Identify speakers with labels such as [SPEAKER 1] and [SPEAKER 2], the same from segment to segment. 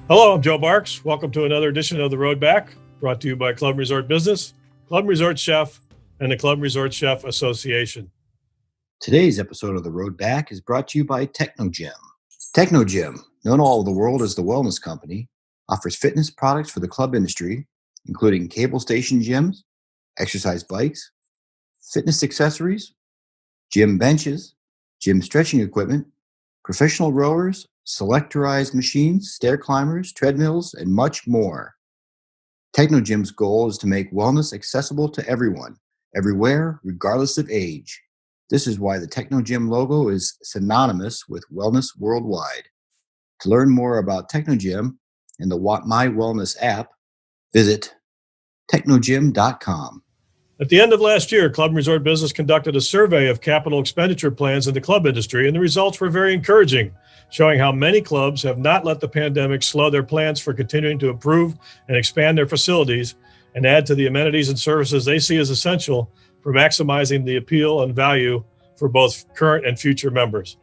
[SPEAKER 1] Hello, I'm Joe Barks. Welcome to another edition of The Road Back, brought to you by Club Resort Business, Club Resort Chef, and the Club Resort Chef Association.
[SPEAKER 2] Today's episode of The Road Back is brought to you by Technogym. Technogym, known all over the world as the wellness company, offers fitness products for the club industry, including cable station gyms, exercise bikes, fitness accessories, gym benches, gym stretching equipment, professional rowers, selectorized machines, stair climbers, treadmills, and much more. Technogym's goal is to make wellness accessible to everyone, everywhere, regardless of age. This is why the Technogym logo is synonymous with wellness worldwide. To learn more about Technogym and the My Wellness app, visit technogym.com.
[SPEAKER 1] At the end of last year, Club Resort Business conducted a survey of capital expenditure plans in the club industry, and the results were very encouraging, showing how many clubs have not let the pandemic slow their plans for continuing to improve and expand their facilities and add to the amenities and services they see as essential for maximizing the appeal and value for both current and future members.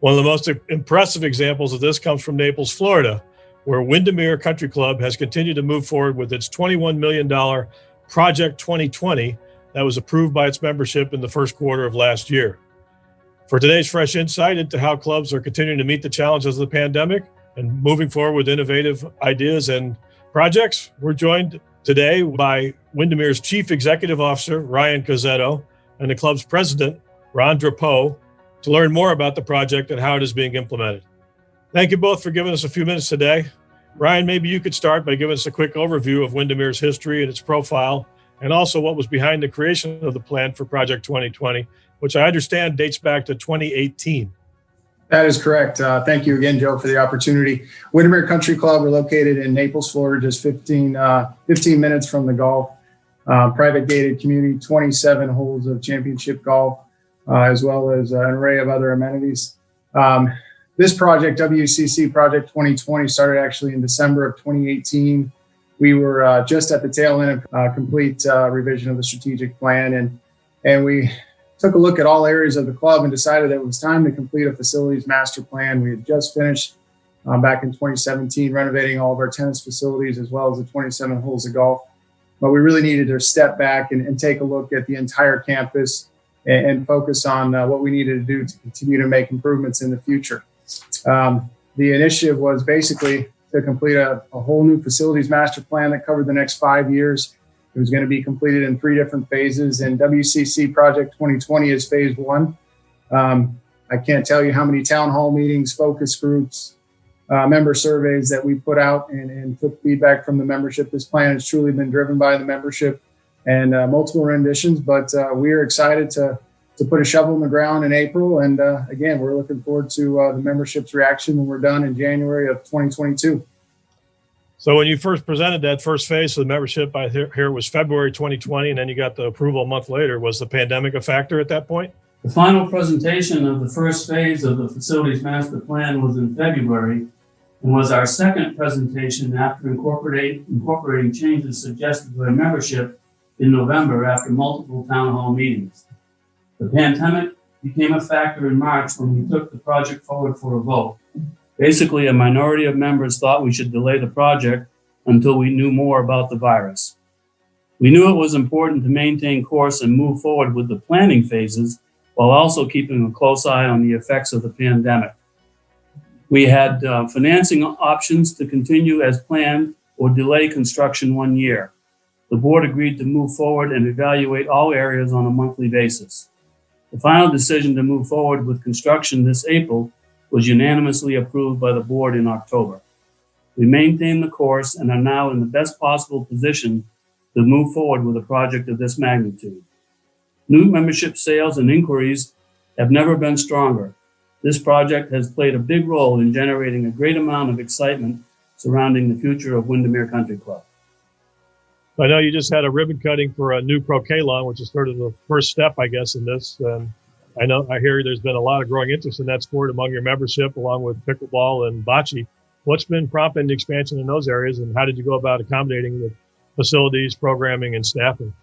[SPEAKER 1] One of the most impressive examples of this comes from Naples, Florida, where Wyndemere Country Club has continued to move forward with its $21 million Project 2020 that was approved by its membership in the first quarter of last year. For today's fresh insight into how clubs are continuing to meet the challenges of the pandemic and moving forward with innovative ideas and projects, we're joined today by Wyndemere's Chief Executive Officer, Ryan Cozzetto, and the club's president, Ron Drapeau, to learn more about the project and how it is being implemented. Thank you both for giving us a few minutes today. Ryan, maybe you could start by giving us a quick overview of Windemere's history and its profile, and also what was behind the creation of the plan for Project 2020, which I understand dates back to 2018.
[SPEAKER 3] That is correct. Thank you again, Joe, for the opportunity. Wyndemere Country Club, we're located in Naples, Florida, just 15 minutes from the Gulf. Private gated community, 27 holes of championship golf, as well as an array of other amenities. This project, WCC Project 2020, started actually in December of 2018. We were just at the tail end of complete revision of the strategic plan, and we took a look at all areas of the club and decided that it was time to complete a facilities master plan. We had just finished back in 2017 renovating all of our tennis facilities as well as the 27 holes of golf. But we really needed to step back and take a look at the entire campus and focus on what we needed to do to continue to make improvements in the future. The initiative was basically to complete a whole new facilities master plan that covered the next 5 years. It was going to be completed in 3 different phases, and WCC Project 2020 is phase 1. I can't tell you how many town hall meetings, focus groups, member surveys that we put out and took feedback from the membership. This plan has truly been driven by the membership and multiple renditions, but we are excited to put a shovel in the ground in April. And again, we're looking forward to the membership's reaction when we're done in January of 2022.
[SPEAKER 1] So when you first presented that first phase of the membership, I hear it was February 2020, and then you got the approval a month later. Was the pandemic a factor at that point?
[SPEAKER 4] The final presentation of the first phase of the facilities master plan was in February and was our second presentation after incorporating changes suggested by membership in November after multiple town hall meetings. The pandemic became a factor in March when we took the project forward for a vote. Basically, a minority of members thought we should delay the project until we knew more about the virus. We knew it was important to maintain course and move forward with the planning phases while also keeping a close eye on the effects of the pandemic. We had financing options to continue as planned or delay construction 1 year. The board agreed to move forward and evaluate all areas on a monthly basis. The final decision to move forward with construction this April was unanimously approved by the board in October. We maintained the course and are now in the best possible position to move forward with a project of this magnitude. New membership sales and inquiries have never been stronger. This project has played a big role in generating a great amount of excitement surrounding the future of Wyndemere Country Club.
[SPEAKER 1] I know you just had a ribbon cutting for a new croquet lawn, which is sort of the first step, I guess, in this. I hear there's been a lot of growing interest in that sport among your membership, along with pickleball and bocce. What's been prompting the expansion in those areas, and how did you go about accommodating the facilities, programming, and staffing?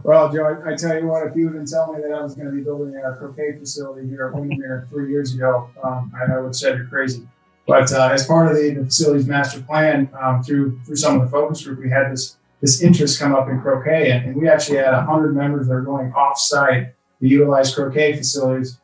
[SPEAKER 3] Well, Joe, I tell you what, if you had been telling me that I was going to be building a croquet facility here at Wyndemere 3 years ago, I would have said you're crazy. But as part of the facilities master plan, through some of the focus group, we had this interest come up in croquet, and we actually had 100 members that are going off-site to utilize croquet facilities,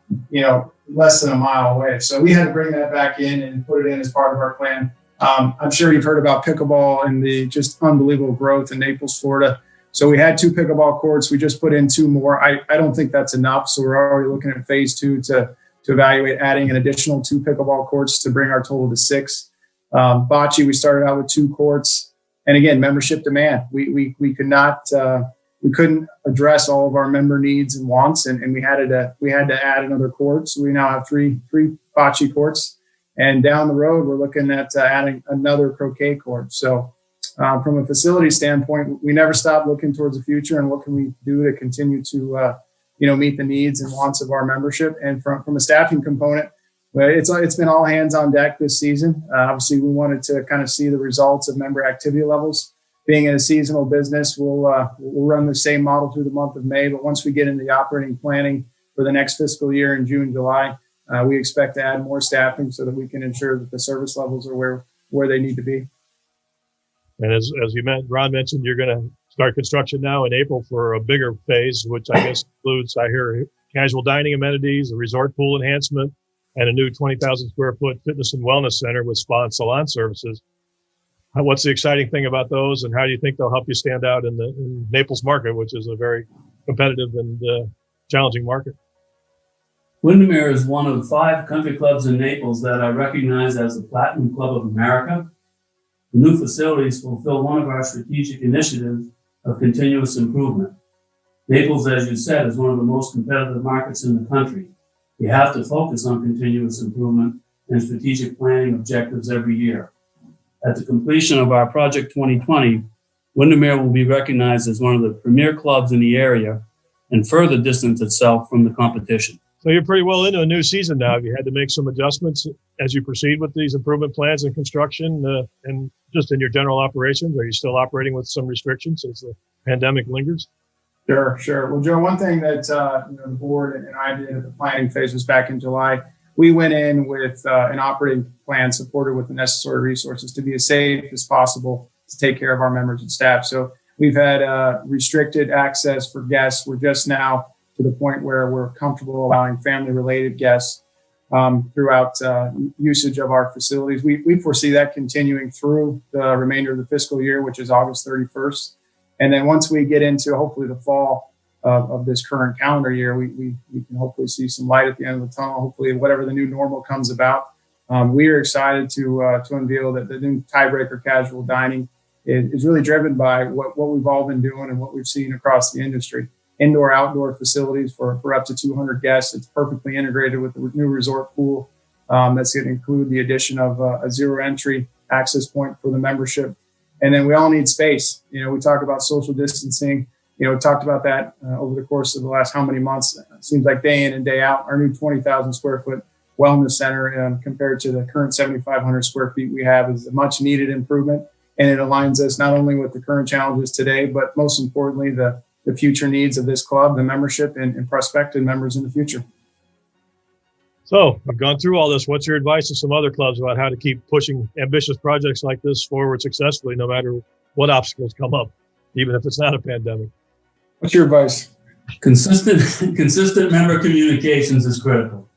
[SPEAKER 3] less than a mile away. So we had to bring that back in and put it in as part of our plan. I'm sure you've heard about pickleball and the just unbelievable growth in Naples, Florida. So we had 2 pickleball courts. We just put in 2 more. I don't think that's enough. So we're already looking at phase 2 to evaluate adding an additional 2 pickleball courts to bring our total to 6. Bocce, we started out with 2 courts. And again, membership demand. We couldn't address all of our member needs and wants, and we had to add another court. So we now have three bocce courts, and down the road we're looking at adding another croquet court. So from a facility standpoint, we never stop looking towards the future and what can we do to continue to meet the needs and wants of our membership. And from a staffing component, well, it's been all hands on deck this season. Obviously, we wanted to kind of see the results of member activity levels. Being in a seasonal business, we'll run the same model through the month of May. But once we get into the operating planning for the next fiscal year in June, July, we expect to add more staffing so that we can ensure that the service levels are where they need to be.
[SPEAKER 1] And as Ron mentioned, you're going to start construction now in April for a bigger phase, which I guess includes, I hear, casual dining amenities, a resort pool enhancement, and a new 20,000 square foot fitness and wellness center with spa and salon services. What's the exciting thing about those, and how do you think they'll help you stand out in Naples market, which is a very competitive and challenging market?
[SPEAKER 4] Wyndemere is one of 5 country clubs in Naples that are recognized as the Platinum Club of America. The new facilities fulfill one of our strategic initiatives of continuous improvement. Naples, as you said, is one of the most competitive markets in the country. We have to focus on continuous improvement and strategic planning objectives every year. At the completion of our Project 2020, Wyndemere will be recognized as one of the premier clubs in the area and further distance itself from the competition.
[SPEAKER 1] So you're pretty well into a new season now. Have you had to make some adjustments as you proceed with these improvement plans and construction and just in your general operations? Are you still operating with some restrictions as the pandemic lingers?
[SPEAKER 3] Sure. Well, Joe, one thing that the board and I did at the planning phase was back in July. We went in with an operating plan supported with the necessary resources to be as safe as possible to take care of our members and staff. So we've had restricted access for guests. We're just now to the point where we're comfortable allowing family-related guests throughout usage of our facilities. We foresee that continuing through the remainder of the fiscal year, which is August 31st. And then once we get into hopefully the fall of this current calendar year, we can hopefully see some light at the end of the tunnel. Hopefully, whatever the new normal comes about, we are excited to unveil that the new tiebreaker casual dining is really driven by what we've all been doing and what we've seen across the industry. Indoor-outdoor facilities for up to 200 guests. It's perfectly integrated with the new resort pool. That's going to include the addition of a zero entry access point for the membership. And then we all need space. We talk about social distancing. We talked about that over the course of the last how many months. It seems like day in and day out. Our new 20,000 square foot wellness center compared to the current 7,500 square feet we have is a much needed improvement. And it aligns us not only with the current challenges today, but most importantly, the future needs of this club, the membership, and prospective members in the future.
[SPEAKER 1] So we've gone through all this. What's your advice to some other clubs about how to keep pushing ambitious projects like this forward successfully, no matter what obstacles come up, even if it's not a pandemic?
[SPEAKER 3] What's your advice?
[SPEAKER 4] Consistent member communications is critical.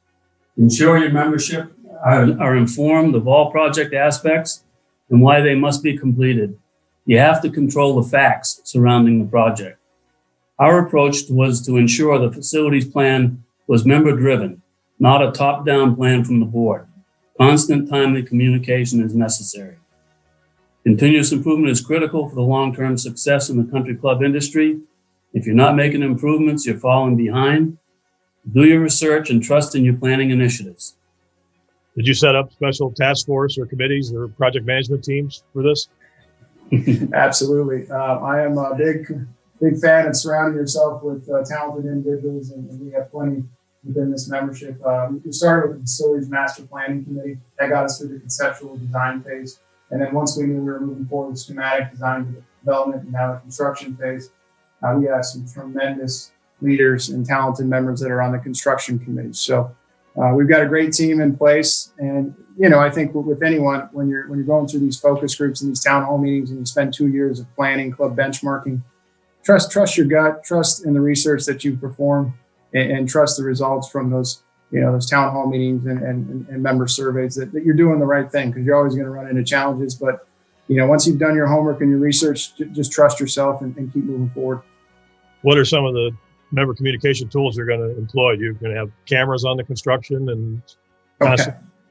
[SPEAKER 4] Ensure your membership are informed of all project aspects and why they must be completed. You have to control the facts surrounding the project. Our approach was to ensure the facilities plan was member-driven, not a top-down plan from the board. Constant, timely communication is necessary. Continuous improvement is critical for the long-term success in the country club industry. If you're not making improvements, you're falling behind. Do your research and trust in your planning initiatives.
[SPEAKER 1] Did you set up special task force or committees or project management teams for this?
[SPEAKER 3] Absolutely. I am a big fan of surrounding yourself with talented individuals, and we have plenty within this membership. We started with the facilities master planning committee. That got us through the conceptual design phase. And then once we knew we were moving forward with schematic design development and now the construction phase, we have some tremendous leaders and talented members that are on the construction committee. So we've got a great team in place. And, I think with anyone, when you're going through these focus groups and these town hall meetings and you spend 2 years of planning, club benchmarking, trust your gut, trust in the research that you perform, and trust the results from those town hall meetings and member surveys that you're doing the right thing, because you're always going to run into challenges. But, once you've done your homework and your research, just trust yourself and keep moving forward.
[SPEAKER 1] What are some of the member communication tools you're going to employ? You're going to have cameras on the construction and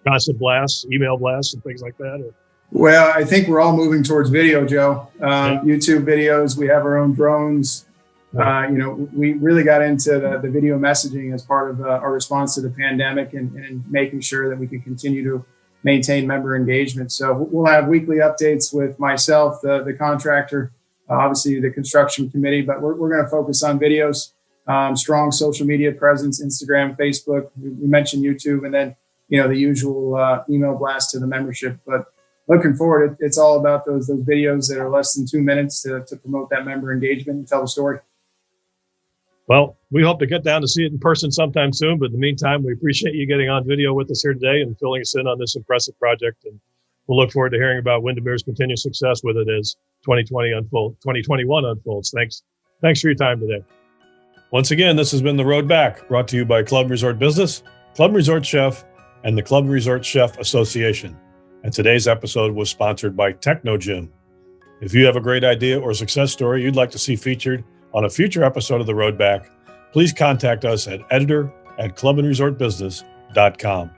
[SPEAKER 1] constant blasts, email blasts, and things like that? Or?
[SPEAKER 3] Well, I think we're all moving towards video, Joe. YouTube videos. We have our own drones. We really got into the video messaging as part of our response to the pandemic and making sure that we can continue to maintain member engagement. So we'll have weekly updates with myself, the contractor, obviously the construction committee, but we're going to focus on videos, strong social media presence, Instagram, Facebook. We mentioned YouTube, and then, the usual email blast to the membership. But looking forward, it's all about those videos that are less than 2 minutes to promote that member engagement and tell the story.
[SPEAKER 1] Well, we hope to get down to see it in person sometime soon. But in the meantime, we appreciate you getting on video with us here today and filling us in on this impressive project. And we'll look forward to hearing about Wyndemere's continued success with it as 2021 unfolds. Thanks for your time today. Once again, this has been The Road Back, brought to you by Club Resort Business, Club Resort Chef, and the Club Resort Chef Association. And today's episode was sponsored by Techno Gym. If you have a great idea or success story you'd like to see featured on a future episode of The Road Back, please contact us at editor@clubandresortbusiness.com.